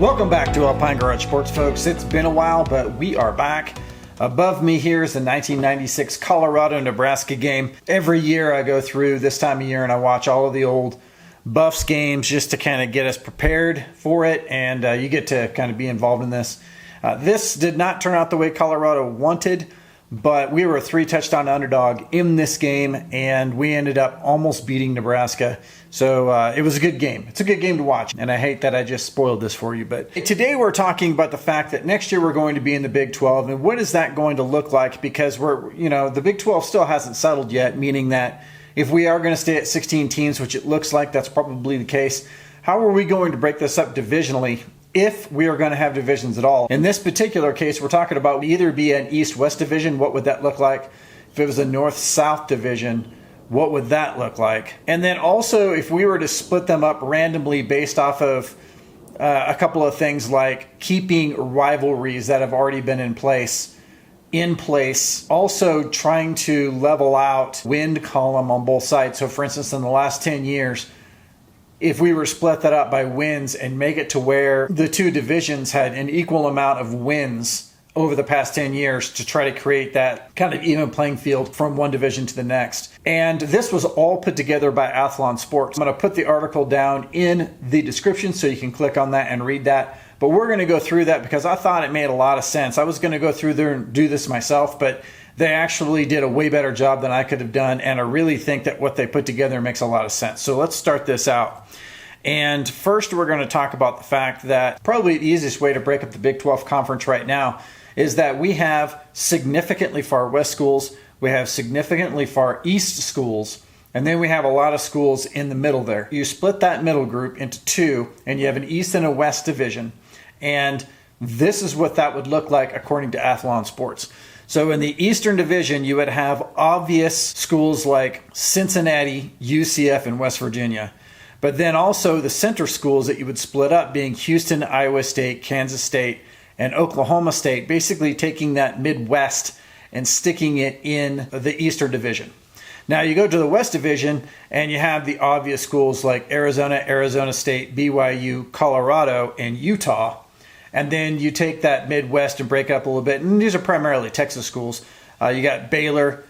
Welcome back to Alpine Garage Sports, folks. It's been a while, but we are back. Above me here is the 1996 Colorado-Nebraska game. Every year I go through this time of year and I watch all of the old Buffs games just to kind of get us prepared for it, and you get to kind of be involved in this. This did not turn out the way Colorado wanted, but we were a 3-touchdown underdog in this game, and we ended up almost beating Nebraska. So it was a good game. It's a good game to watch, and I hate that I just spoiled this for you. But today we're talking about the fact that next year we're going to be in the Big 12, and what is that going to look like? Because the Big 12 still hasn't settled yet, meaning that if we are going to stay at 16 teams, which it looks like that's probably the case, how are we going to break this up divisionally if we are going to have divisions at all? In this particular case, we're talking about either be an East-West division. What would that look like? If it was a North-South division, what would that look like? And then also, if we were to split them up randomly based off of a couple of things like keeping rivalries that have already been in place, also trying to level out win column on both sides. So for instance, in the last 10 years, if we were to split that up by wins and make it to where the two divisions had an equal amount of wins over the past 10 years to try to create that kind of even playing field from one division to the next. And this was all put together by Athlon Sports. I'm going to put the article down in the description so you can click on that and read that. But we're going to go through that because I thought it made a lot of sense. I was going to go through there and do this myself, but they actually did a way better job than I could have done, and I really think that what they put together makes a lot of sense. So let's start this out. And first we're going to talk about the fact that probably the easiest way to break up the Big 12 conference right now is that we have significantly far west schools, we have significantly far east schools, and then we have a lot of schools in the middle there. You split that middle group into two, and you have an east and a west division. And this is what that would look like according to Athlon Sports. So in the Eastern Division, you would have obvious schools like Cincinnati, UCF, and West Virginia. But then also the center schools that you would split up being Houston, Iowa State, Kansas State, and Oklahoma State, basically taking that Midwest and sticking it in the Eastern Division. Now you go to the West Division and you have the obvious schools like Arizona, Arizona State, BYU, Colorado, and Utah. And then you take that Midwest and break it up a little bit. And these are primarily Texas schools. You got Baylor,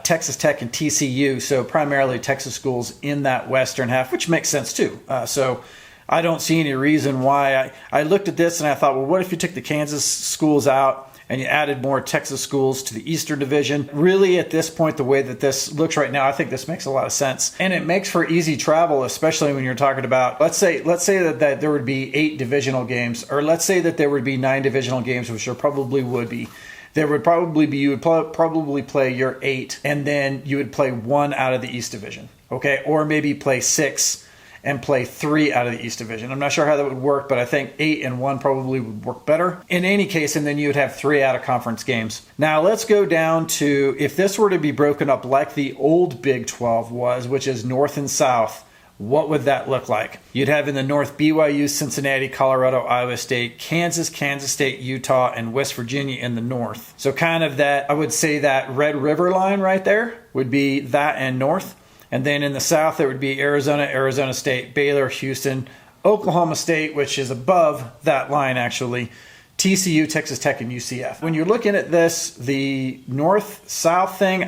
Texas Tech, and TCU. So primarily Texas schools in that western half, which makes sense too. So I don't see any reason why. I looked at this and I thought, well, what if you took the Kansas schools out and you added more Texas schools to the Eastern Division? Really, at this point, the way that this looks right now, I think this makes a lot of sense. And it makes for easy travel, especially when you're talking about, let's say that there would be 8 divisional games, or let's say that there would be 9 divisional games, which there probably would be. There would probably be, you would probably play your 8, and then you would play 1 out of the East Division, okay? Or maybe play 6 and play 3 out of the East Division. I'm not sure how that would work, but I think 8 and 1 probably would work better. In any case, and then you would have 3 out of conference games. Now let's go down to, if this were to be broken up like the old Big 12 was, which is North and South, what would that look like? You'd have in the North BYU, Cincinnati, Colorado, Iowa State, Kansas, Kansas State, Utah, and West Virginia in the North. So kind of that, I would say that Red River line right there would be that and North. And then in the South, it would be Arizona, Arizona State, Baylor, Houston, Oklahoma State, which is above that line actually, TCU, Texas Tech, and UCF. When you're looking at this, the North-South thing,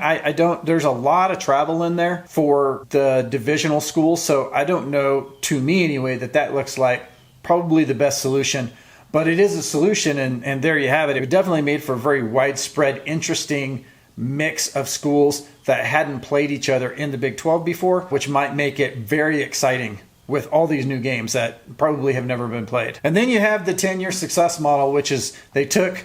there's a lot of travel in there for the divisional schools, so I don't know, to me anyway, that looks like probably the best solution. But it is a solution, and there you have it. It definitely made for a very widespread, interesting mix of schools that hadn't played each other in the Big 12 before, which might make it very exciting with all these new games that probably have never been played. And then you have the 10-year success model, which is they took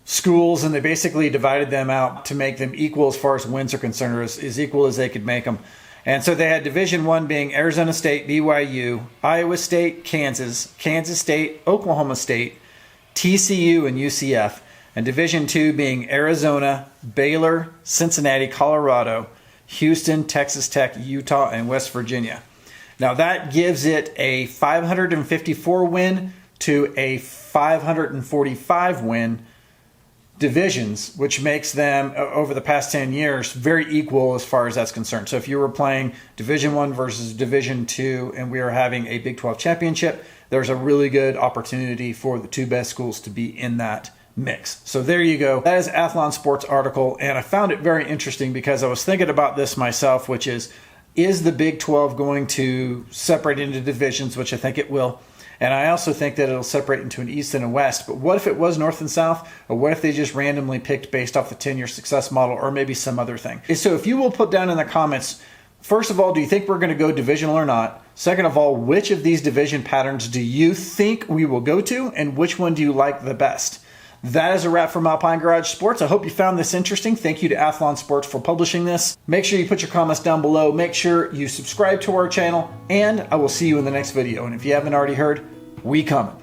schools and they basically divided them out to make them equal as far as wins are concerned, or as equal as they could make them. And so they had Division 1 being Arizona State, BYU, Iowa State, Kansas, Kansas State, Oklahoma State, TCU, and UCF. And Division 2 being Arizona, Baylor, Cincinnati, Colorado, Houston, Texas Tech, Utah, and West Virginia. Now that gives it a 554 win to a 545 win divisions, which makes them, over the past 10 years, very equal as far as that's concerned. So if you were playing Division 1 versus Division 2 and we were having a Big 12 championship, there's a really good opportunity for the two best schools to be in that mix. So there you go. That is Athlon Sports article, and I found it very interesting because I was thinking about this myself, which is the Big 12 going to separate into divisions, which I think it will. And I also think that it'll separate into an East and a West. But what if it was North and South? Or what if they just randomly picked based off the 10-year success model, or maybe some other thing? So if you will put down in the comments, first of all, do you think we're going to go divisional or not? Second of all, which of these division patterns do you think we will go to? And which one do you like the best? That is a wrap from Alpine Garage Sports. I hope you found this interesting. Thank you to Athlon Sports for publishing this. Make sure you put your comments down below. Make sure you subscribe to our channel, and I will see you in the next video. And if you haven't already heard, we coming.